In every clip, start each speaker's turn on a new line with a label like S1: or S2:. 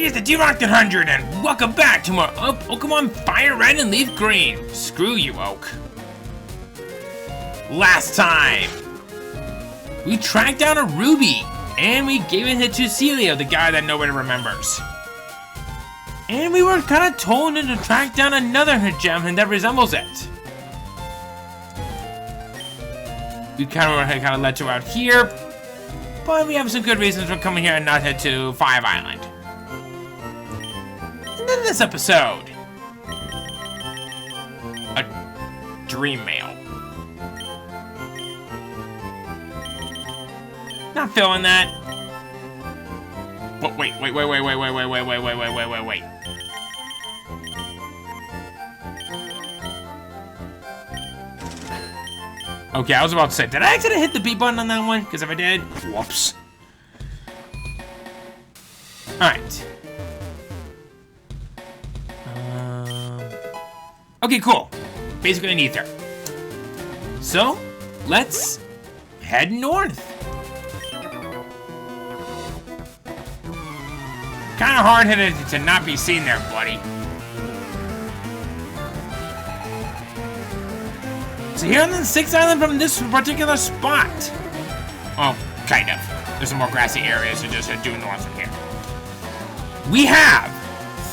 S1: is the D-Rock100, and welcome back to more Pokemon FireRed and LeafGreen. Screw you, Oak. Last time, we tracked down a Ruby, and we gave it to Celio, the guy that nobody remembers. And we were kind of told to track down another gem that resembles it. We kind of led you out here, but we have some good reasons for coming here and not head to Five Island. And then this episode, a dream mail. Not feeling that. But wait. Okay, I was about to say, did I actually hit the B button on that one? Because if I did, whoops. Alright. Okay, cool. Basically an ether. So, let's head north. Kind of hard-headed to not be seen there, buddy. So here on the 6th island from this particular spot. Oh, kind of. There's some more grassy areas to just due north from here. We have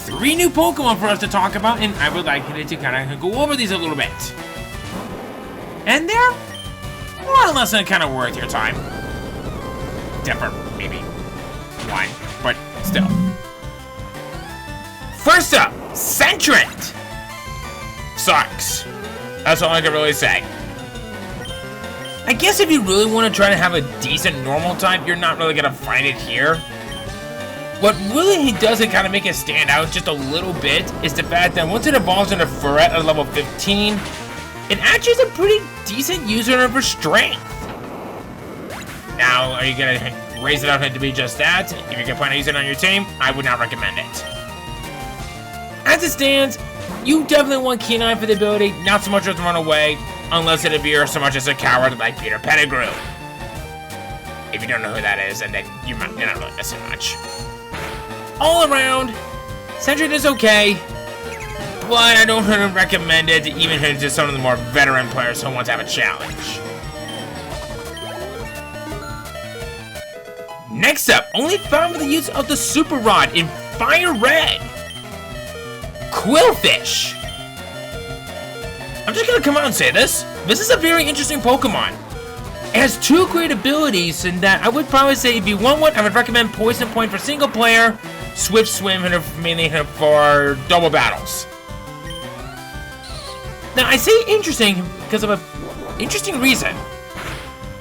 S1: 3 new Pokemon for us to talk about, and I would like you to kind of go over these a little bit. And they're more or less kind of worth your time. Except for maybe one, but still. First up, Centrant. Sucks. That's all I can really say. I guess if you really want to try to have a decent normal type, you're not really going to find it here. What really does it kind of make it stand out just a little bit is the fact that once it evolves into FireRed at level 15, it actually is a pretty decent user for strength. Now, are you going to raise it up to be just that? If you can plan to use it on your team, I would not recommend it. As it stands, you definitely want Keen Eye for the ability, not so much as run away, unless it appears so much as a coward like Peter Pettigrew. If you don't know who that is, and then you're not really missing much. All around, Centrant is okay, but I don't really recommend it, even to some of the more veteran players who want to have a challenge. Next up, only found with the use of the Super Rod in FireRed. Quillfish. I'm just gonna come out and say this. This is a very interesting Pokemon. It has 2 great abilities in that I would probably say if you want one, I would recommend Poison Point for single player, Swift Swim mainly for double battles. Now I say interesting because of an interesting reason.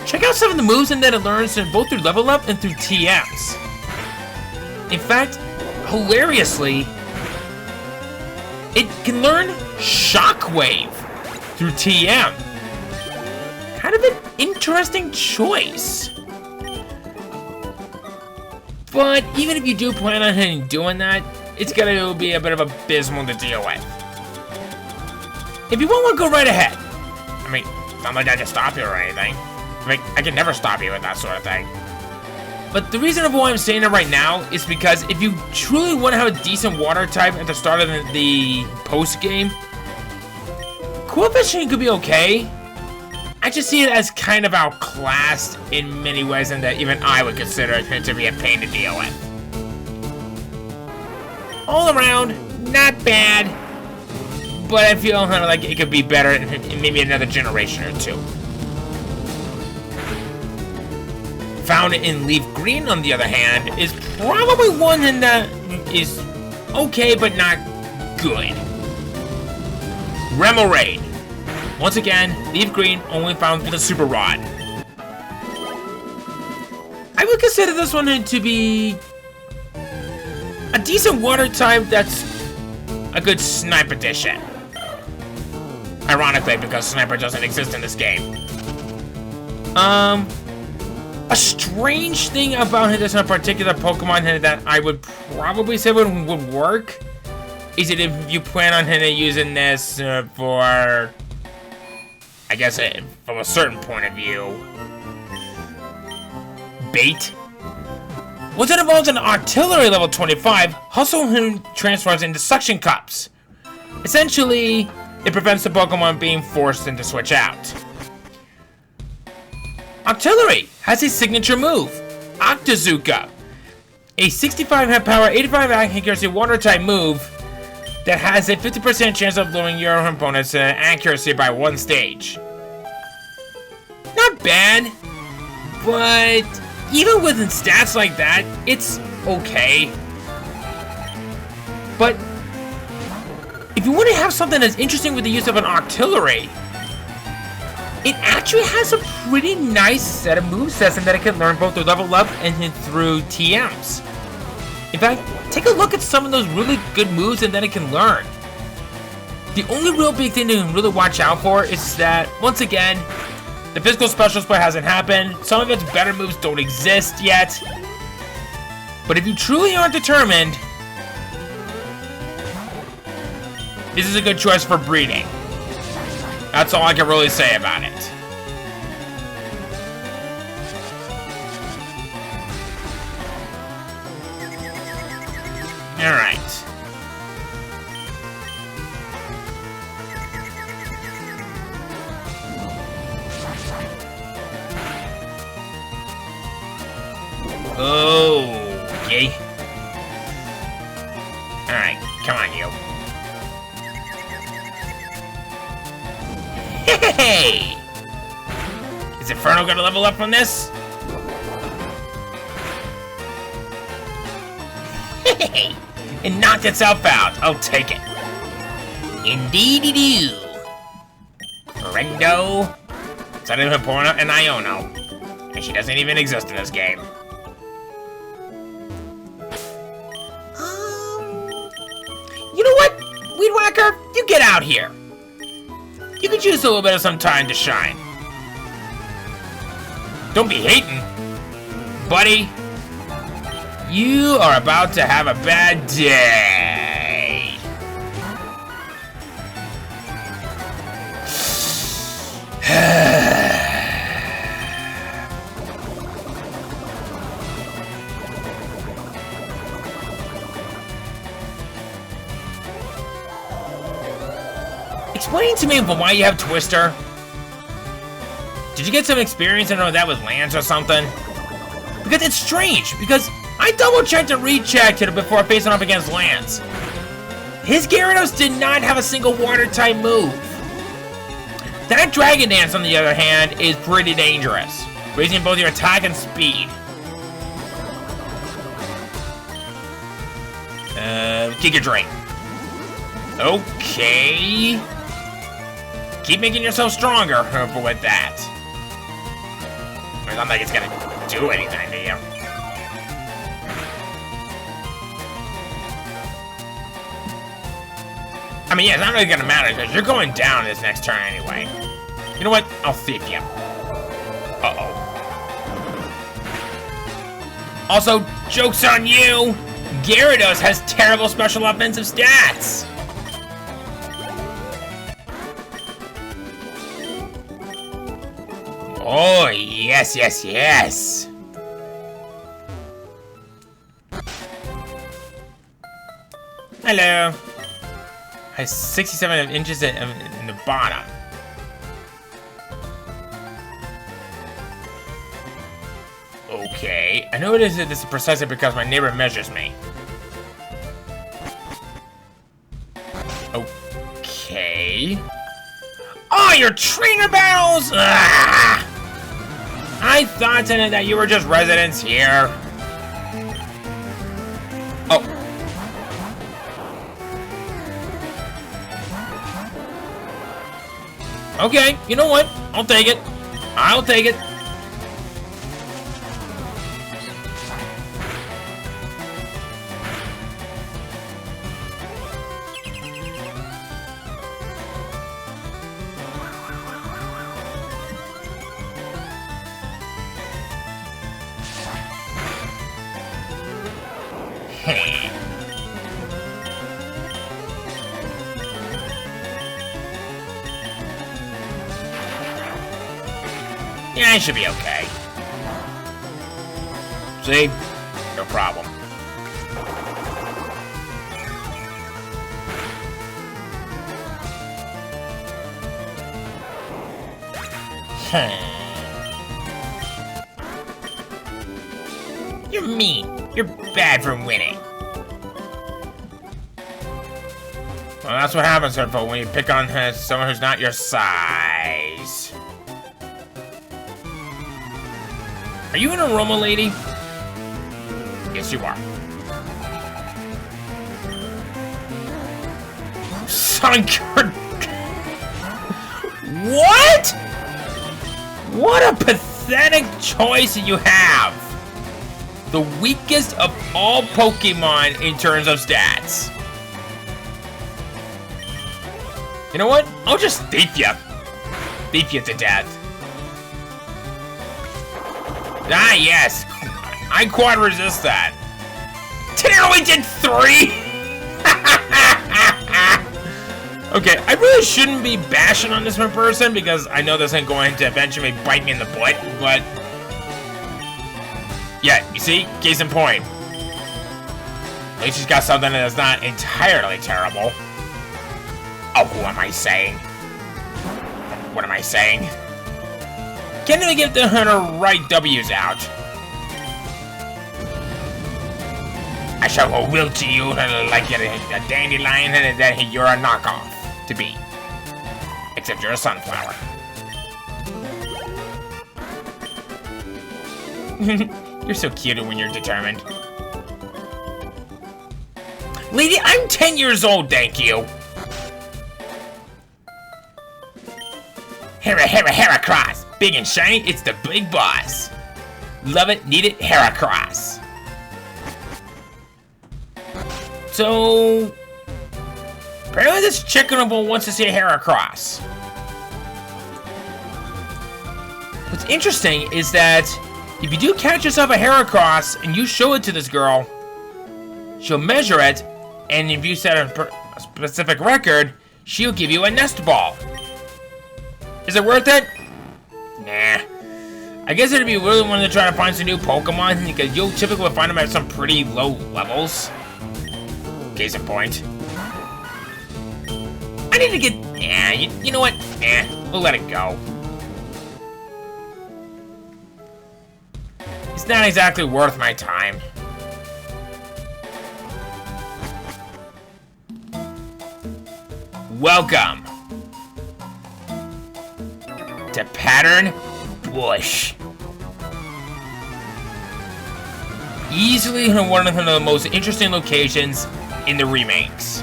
S1: Check out some of the moves and that it learns both through level up and through TMs. In fact, hilariously, it can learn Shockwave through TM. Kind of an interesting choice. But even if you do plan on doing that, it's gonna be a bit of abysmal to deal with. If you want to go right ahead. I mean, it's not like I can stop you or anything. I can never stop you with that sort of thing. But the reason of why I'm saying it right now is because if you truly want to have a decent water type at the start of the post game, Quillfish could be okay. I just see it as kind of outclassed in many ways, and that even I would consider it to be a pain to deal with. All around, not bad, but I feel kind of like it could be better in maybe another generation or 2. Found in LeafGreen, on the other hand, is probably one that is okay, but not good. Remoraid. Once again, LeafGreen only found with a Super Rod. I would consider this one to be a decent water type that's a good Snipe edition. Ironically, because Sniper doesn't exist in this game. A strange thing about this particular Pokemon that I would probably say would work is that if you plan on using this for, I guess, from a certain point of view, bait. Once it evolves into Artillery level 25, Hustle Hoon transforms into Suction Cups. Essentially, it prevents the Pokemon being forced into switch out. Artillery has a signature move, Octazooka. A 65 hit power, 85 accuracy water-type move that has a 50% chance of lowering your opponent's accuracy by 1 stage. Not bad, but even with stats like that, it's okay. But if you want to have something that's interesting with the use of an Artillery, it actually has a pretty nice set of movesets that it can learn both through level up and through TMs. In fact, take a look at some of those really good moves and that it can learn. The only real big thing to really watch out for is that, once again, the physical special split hasn't happened. Some of its better moves don't exist yet. But if you truly aren't determined, this is a good choice for breeding. That's all I can really say about it. Alright. Okay. Alright, come on, you. Hey! Is Inferno gonna level up from this? Hey! It knocked itself out. I'll take it. Indeedy-doo. Rendo. It's not even Porno and Iono. And she doesn't even exist in this game. You know what? Weed Whacker, you get out here. You could use a little bit of some time to shine. Don't be hating, buddy. You are about to have a bad day. Explain to me why you have Twister. Did you get some experience? I don't know if that was Lance or something. Because it's strange, because I double-checked and rechecked it before facing off against Lance. His Gyarados did not have a single water-type move. That Dragon Dance, on the other hand, is pretty dangerous, raising both your attack and speed. Giga Drain. Okay. Keep making yourself stronger with that. It's not like it's gonna do anything to you. I mean, yeah, it's not really gonna matter because you're going down this next turn anyway. You know what? I'll thief you. Uh-oh. Also, joke's on you! Gyarados has terrible special offensive stats! Oh, yes, yes, yes! Hello. Has 67 inches in the bottom. Okay, I know this is precisely because my neighbor measures me. Okay. Oh, your trainer battles! Ah! I thought that you were just residents here. Oh. Okay, you know what? I'll take it. I'll take it. Yeah, I should be okay. See? Your problem. You're mean. You're bad for winning. Well, that's what happens, Hurtful, when you pick on someone who's not your size. Are you an aroma lady? Yes, you are. Son, what? What a pathetic choice you have. The weakest of all Pokemon in terms of stats. You know what? I'll just thief you. Thief you to death. Ah, yes. I quad resist that. Today I only did 3? Okay, I really shouldn't be bashing on this one person because I know this ain't going to eventually bite me in the butt, but... yeah, you see? Case in point. At least she's got something that's not entirely terrible. Oh, who am I saying? What am I saying? Can't even get her right W's out. I shall will to you like you're a dandelion and that you're a knockoff to be. Except you're a sunflower. You're so cute when you're determined. Lady, I'm 10 years old, thank you. Heracross. Big and shiny, it's the big boss. Love it, need it, Heracross. So... apparently this chickenable wants to see a Heracross. What's interesting is that if you do catch yourself a Heracross and you show it to this girl, she'll measure it, and if you set a specific record, she'll give you a nest ball. Is it worth it? Nah. I guess it'd be really wanting to try to find some new Pokemon because you'll typically find them at some pretty low levels. Case in point. I need to get... yeah, you know what? We'll let it go. It's not exactly worth my time. Welcome to Pattern Bush. Easily one of the most interesting locations in the remakes.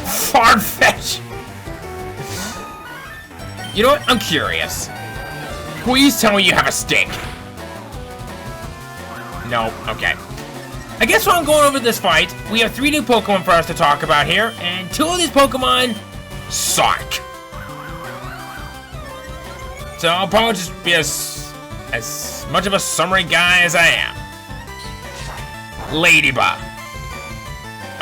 S1: Farfetch. You know what? I'm curious. Please tell me you have a stick. No, okay. I guess while I'm going over this fight, we have 3 new Pokemon for us to talk about here, and 2 of these Pokemon suck. So I'll probably just be as much of a summary guy as I am. Ladybug.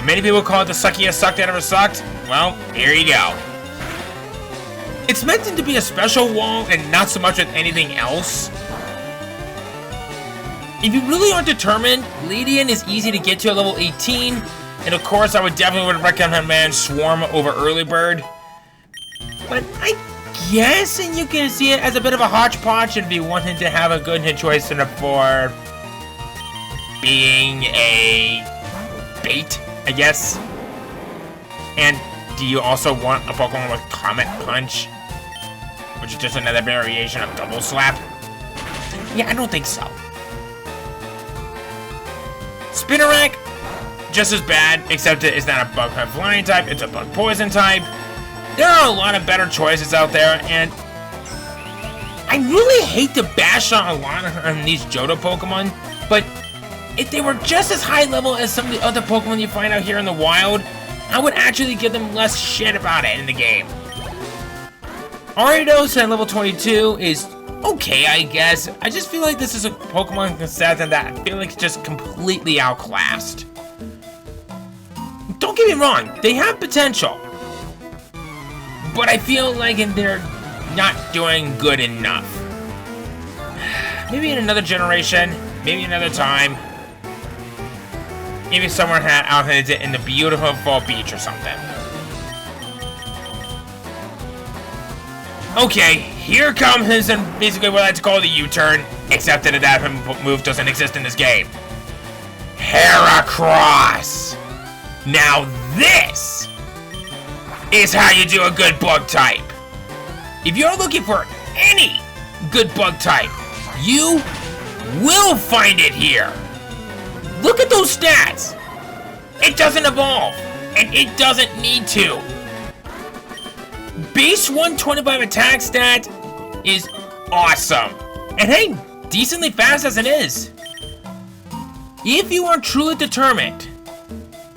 S1: Many people call it the suckiest suck that ever sucked. Well, here you go. It's meant to be a special wall and not so much with anything else. If you really are determined, Ladian is easy to get to at level 18. And of course, I would definitely recommend Swarm over Early Bird. But I guess and you can see it as a bit of a hodgepodge if you wanted to have a good hit choice for being a bait, I guess. And do you also want a Pokemon with Comet Punch? Which is just another variation of Double Slap? Yeah, I don't think so. Spinarak, just as bad, except it's not a bug flying type, it's a bug poison type. There are a lot of better choices out there, and I really hate to bash on a lot on these Johto Pokemon, but if they were just as high level as some of the other Pokemon you find out here in the wild, I would actually give them less shit about it in the game. Ariados at level 22 is okay, I guess. I just feel like this is a Pokemon set that I feel like it's just completely outclassed. Don't get me wrong, they have potential. But I feel like they're not doing good enough. Maybe in another generation, maybe another time. maybe somewhere out in the beautiful fall beach or something. Okay, here comes basically what I like to call the U-turn, except that move doesn't exist in this game. Heracross! Now this is how you do a good bug type. If you're looking for any good bug type, you will find it here. Look at those stats. It doesn't evolve, and it doesn't need to. Base 125 attack stat is awesome. And hey, decently fast as it is. If you are truly determined,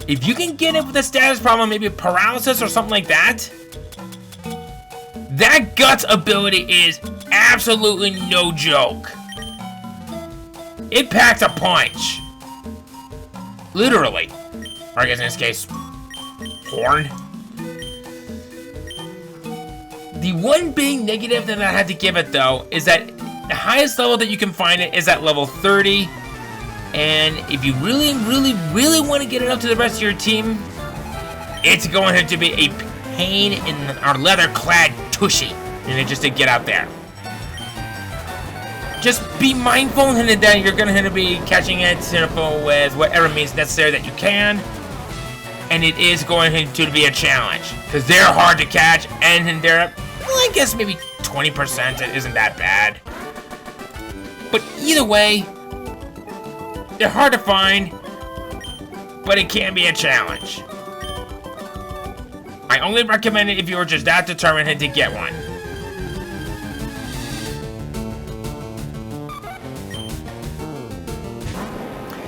S1: if you can get it with a status problem, maybe paralysis or something like that, that Guts ability is absolutely no joke. It packs a punch. Literally. Or I guess in this case, horn. The one big negative that I had to give it though is that the highest level that you can find it is at level 30. And if you really want to get it up to the rest of your team, it's going to be a pain in our leather-clad tushy, and just to get out there. Just be mindful that you're going to be catching it with whatever means necessary that you can, and it is going to be a challenge because they're hard to catch, and they're, well, I guess maybe 20% isn't that bad. But either way, they're hard to find, but it can be a challenge. I only recommend it if you are just that determined to get one.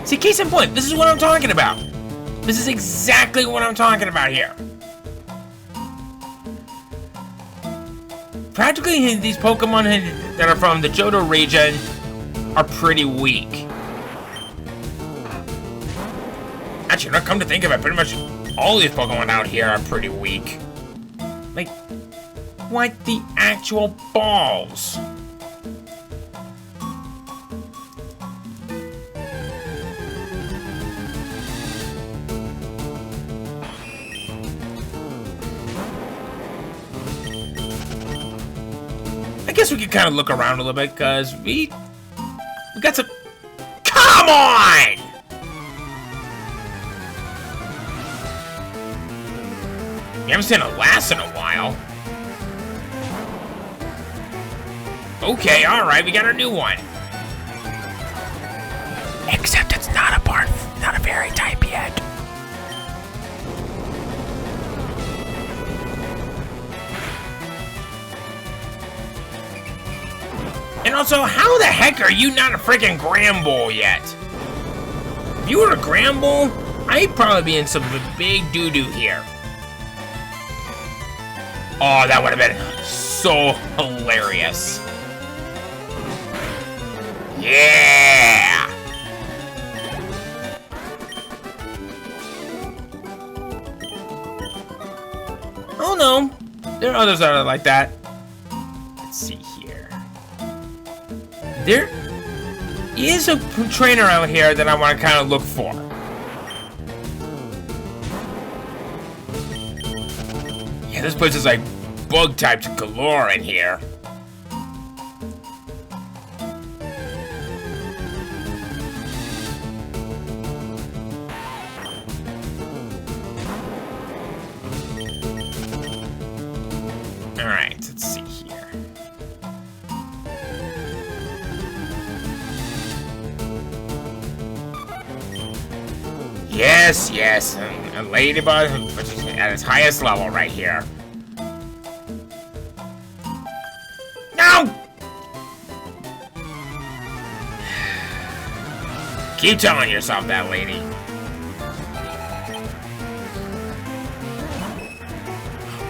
S1: See, case in point, this is what I'm talking about. This is exactly what I'm talking about here. Practically, these Pokemon that are from the Johto region are pretty weak. Actually, not come to think of it, pretty much all these Pokemon out here are pretty weak. Like, what the actual balls? I guess we could kind of look around a little bit, because we got some... Come on! We haven't seen a Lass in a while. Okay, alright, we got our new one. Except it's not a fairy type yet. And also, how the heck are you not a freaking Gramble yet? If you were a Gramble, I'd probably be in some big doo-doo here. Oh, that would have been so hilarious. Yeah! Oh no, there are others that are like that. Let's see here. There is a trainer out here that I want to kind of look for. Yeah, this place is like bug types galore in here. Alright, let's see here. Yes, yes, a ladybug, which is at its highest level right here. No! Keep telling yourself that, lady.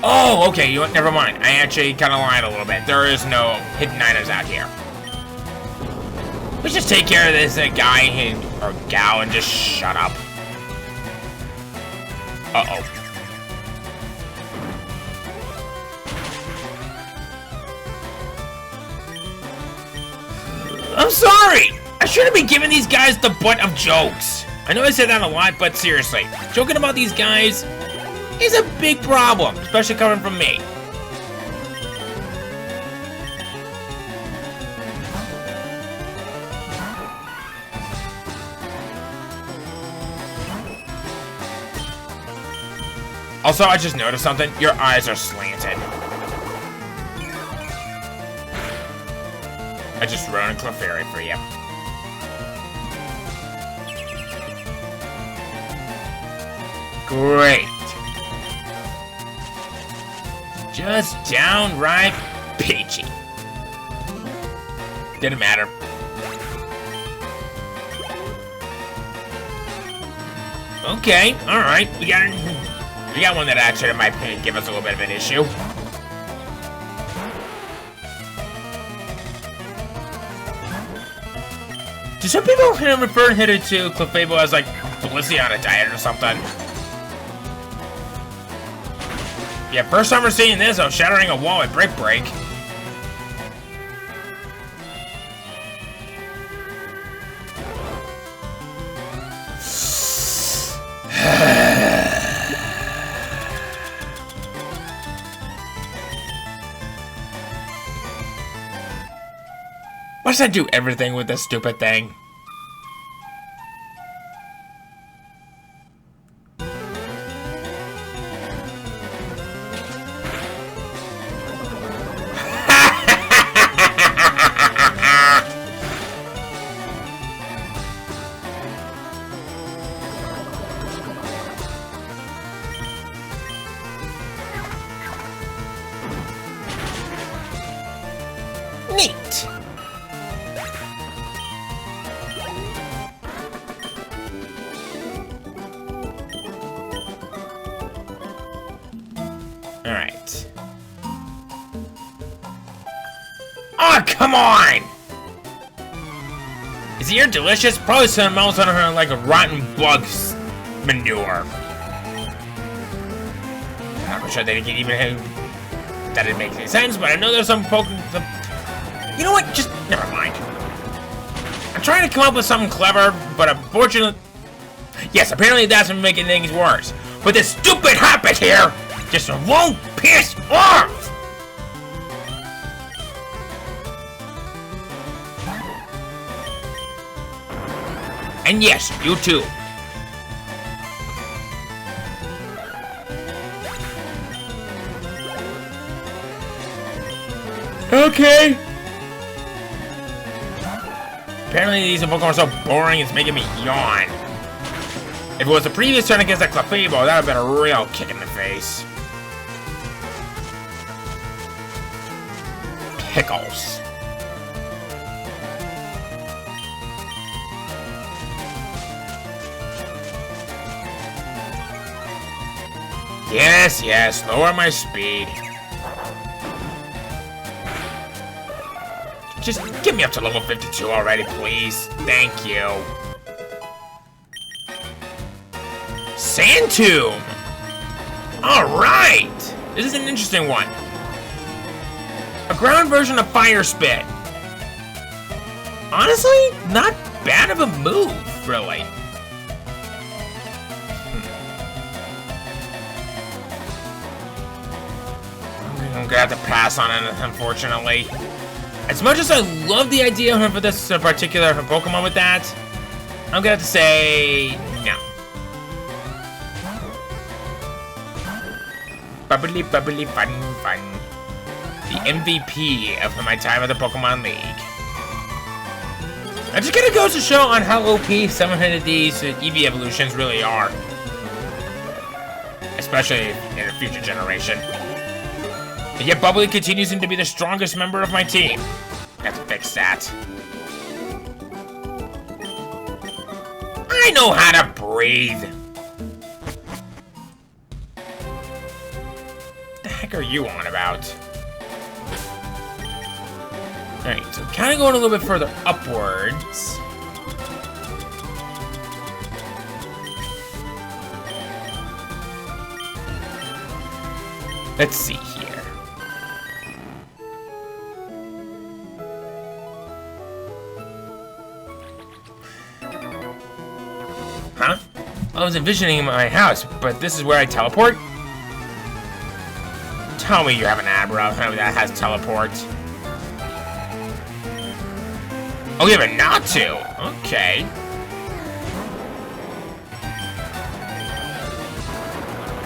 S1: Oh, okay, you know what? Never mind. I actually kind of lied a little bit. There is no hidden items out here. Let's just take care of this guy or gal and just shut up. Uh-oh. I'm sorry! I shouldn't be giving these guys the butt of jokes. I know I say that a lot, but seriously, joking about these guys is a big problem, especially coming from me. Also, I just noticed something. Your eyes are slanted. I just wrote a Clefairy for you. Great. Just downright peachy. Didn't matter. Okay, alright. We got one that actually might give us a little bit of an issue. Do some people refer to Clefable as like Blissey on a diet or something? Yeah, first time we're seeing this, I was shattering a wall at Break Break. Why does I do everything with this stupid thing? Neat. All right. Oh, come on! Is the air delicious? Probably smells on her like a rotten bug's manure. I'm not sure that it can even that it makes any sense, but I know there's some You know what? Just never mind. I'm trying to come up with something clever, but unfortunately, yes, apparently that's been making things worse. But this stupid habit here just won't piss off. And yes, you too. Okay. Apparently these Pokemon are so boring, it's making me yawn. If it was the previous turn against that Clefable, that would have been a real kick in the face. Pickles. Yes, yes, lower my speed. Just get me up to level 52 already, please. Thank you. Sand Tomb! Alright! This is an interesting one. A ground version of Fire Spit. Honestly, not bad of a move, really. I'm gonna have to pass on it, unfortunately. As much as I love the idea for this particular Pokemon with that, I'm gonna have to say no. Bubbly, bubbly, fun, fun. The MVP of my time at the Pokemon League. I'm just gonna go to show on how OP some of these EV evolutions really are. Especially in the future generation. And yet Bubbly continues to be the strongest member of my team. I have to fix that. I know how to breathe. What the heck are you on about? Alright, so kind of going a little bit further upwards. Let's see here. was envisioning my house, but this is where I teleport? Tell me you have an Abra that has teleport. Oh, you have a not to. Okay.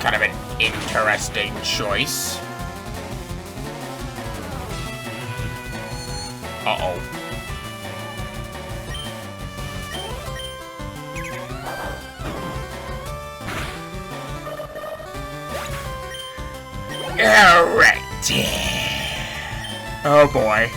S1: Kind of an interesting choice. Uh-oh. Alright. Oh boy.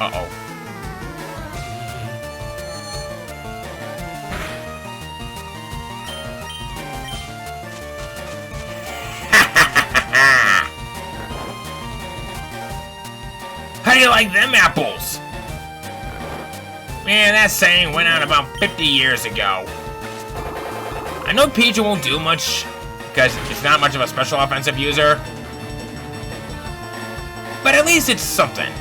S1: Uh-oh. How do you like them apples? Man, that saying went out about 50 years ago. I know Pichu won't do much, because it's not much of a special offensive user. But at least it's something.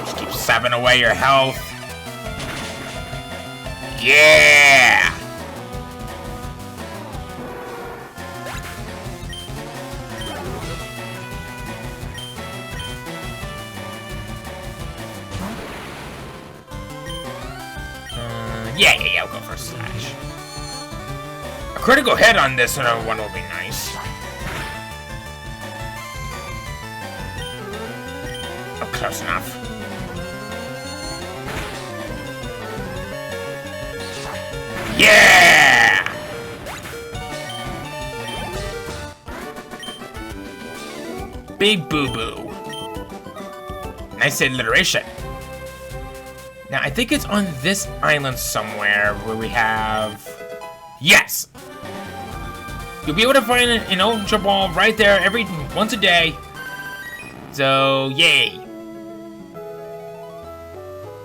S1: Just keep sapping away your health. Yeah! Yeah, I'll go for a slash. A critical hit on this one will be nice. Oh, close enough. Yeah! Big boo-boo. Nice alliteration. Now, I think it's on this island somewhere where we have... Yes! You'll be able to find an Ultra Ball right there once a day. So, yay.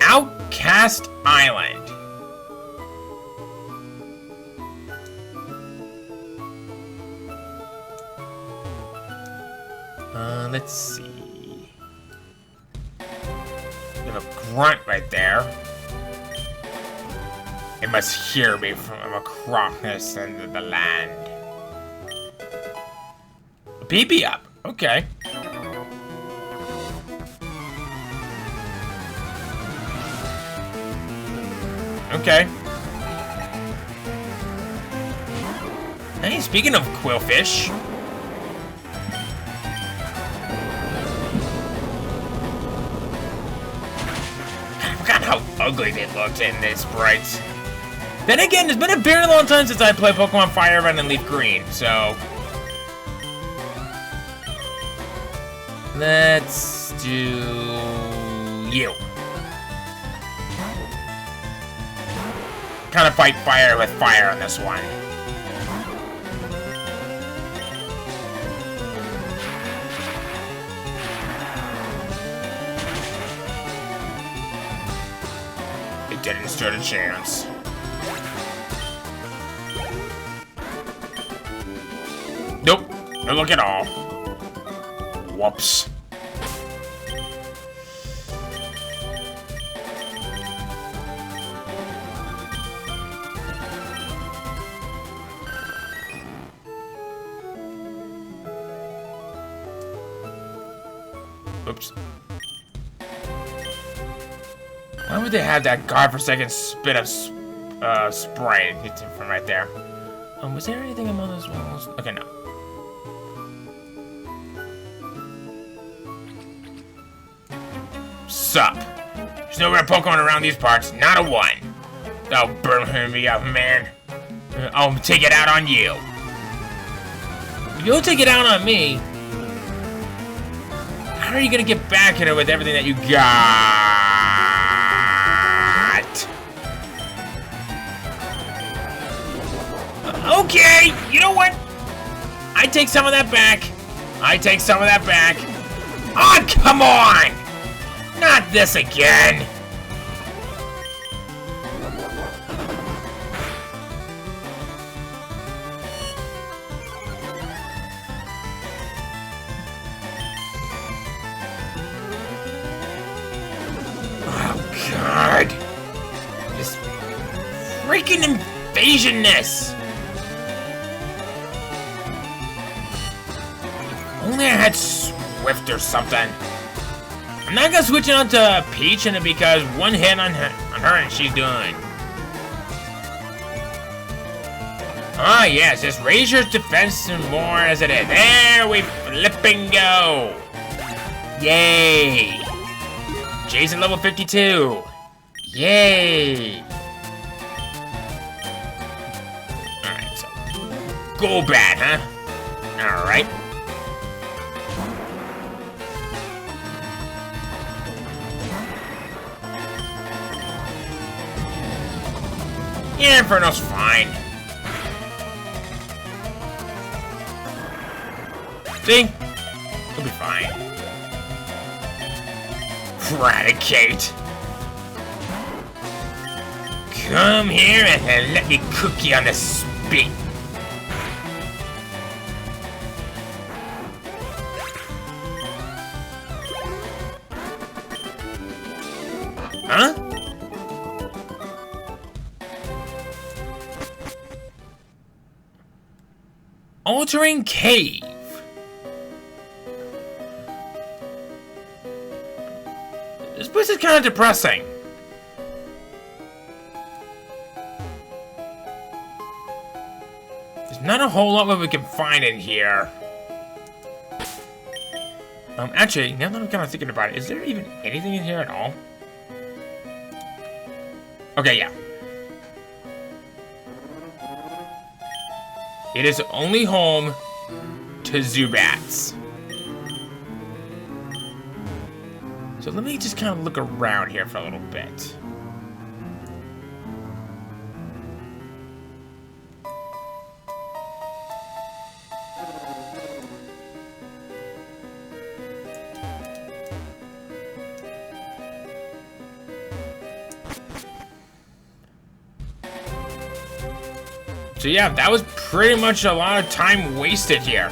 S1: Outcast Island. Let's see. We have a grunt right there. It must hear me from across this end of the land. A BB up. Okay. Okay. Hey, speaking of quillfish. How ugly they looked in this sprites. Then again, it's been a very long time since I played Pokemon FireRed and LeafGreen, so... Let's do... you. Kind of fight fire with fire on this one. Didn't stand a chance. Nope, no look at all. Whoops. Oops. Why would they have that godforsaken spit of Sprite from right there? Was there anything among those walls? Okay, no. Sup? There's no rare Pokemon around these parts, not a one. Oh, burn me up, man. I'll take it out on you. If you'll take it out on me, how are you gonna get back here with everything that you got? Okay, you know what? I take some of that back. I take some of that back. Oh, come on! Not this again! Oh, God! This freaking invasion-ness! Only I had Swift or something. I'm not gonna switch it on to Peach and because one hit on her and she's done. Ah, yes, just raise your defense more as it is. There we flipping go. Yay. Jason level 52. Yay. Alright, so go bad, huh? Alright. Yeah, Inferno's fine. See? He'll be fine. Eradicate. Come here and let me cook you on the spit. Huh? Altering Cave. This place is kind of depressing. There's not a whole lot that we can find in here. Actually, now that I'm kind of thinking about it, is there even anything in here at all? Okay, yeah. It is only home to Zubats. So let me just kind of look around here for a little bit. So yeah, that was pretty much a lot of time wasted here.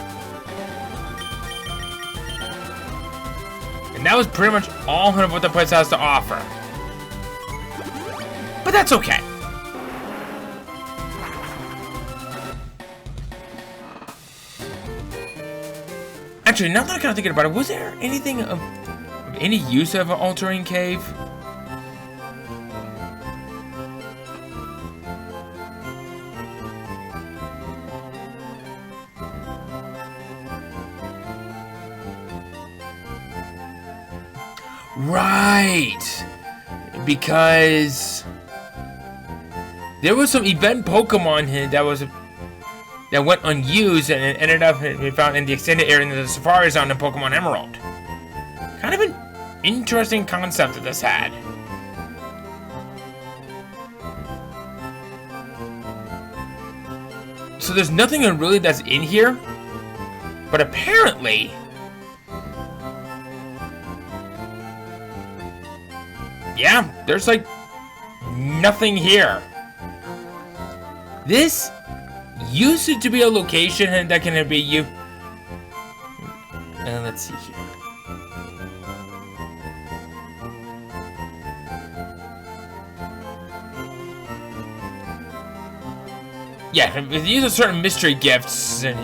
S1: And that was pretty much all of what the place has to offer. But that's okay. Actually, now that I'm kind of thinking about it, was there anything of any use of an altering cave? Right, because there was some event Pokemon here that went unused and it ended up being found in the extended area in the Safari Zone in Pokemon Emerald. Kind of an interesting concept that this had. So there's nothing really that's in here, but apparently. Yeah, there's like nothing here. This used to be a location that can be you. Let's see here. Yeah, these are certain mystery gifts and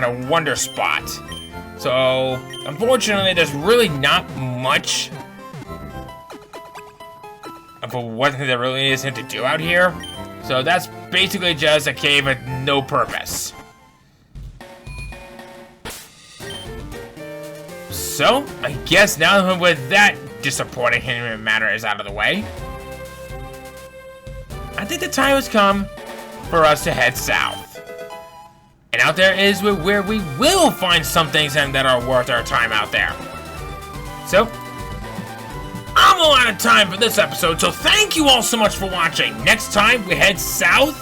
S1: a wonder spot. So, unfortunately, there's really not much of what there really is to do out here. So that's basically just a cave with no purpose. So, I guess now with that disappointing matter is out of the way, I think the time has come for us to head south. And out there is where we will find some things that are worth our time out there. So, I'm all out of time for this episode, so thank you all so much for watching. Next time, we head south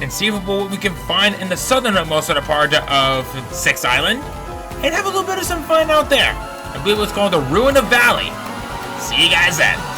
S1: and see what we can find in the southernmost part of 6th Island. and have a little bit of some fun out there. I believe it's called the Ruin of Valley. See you guys then.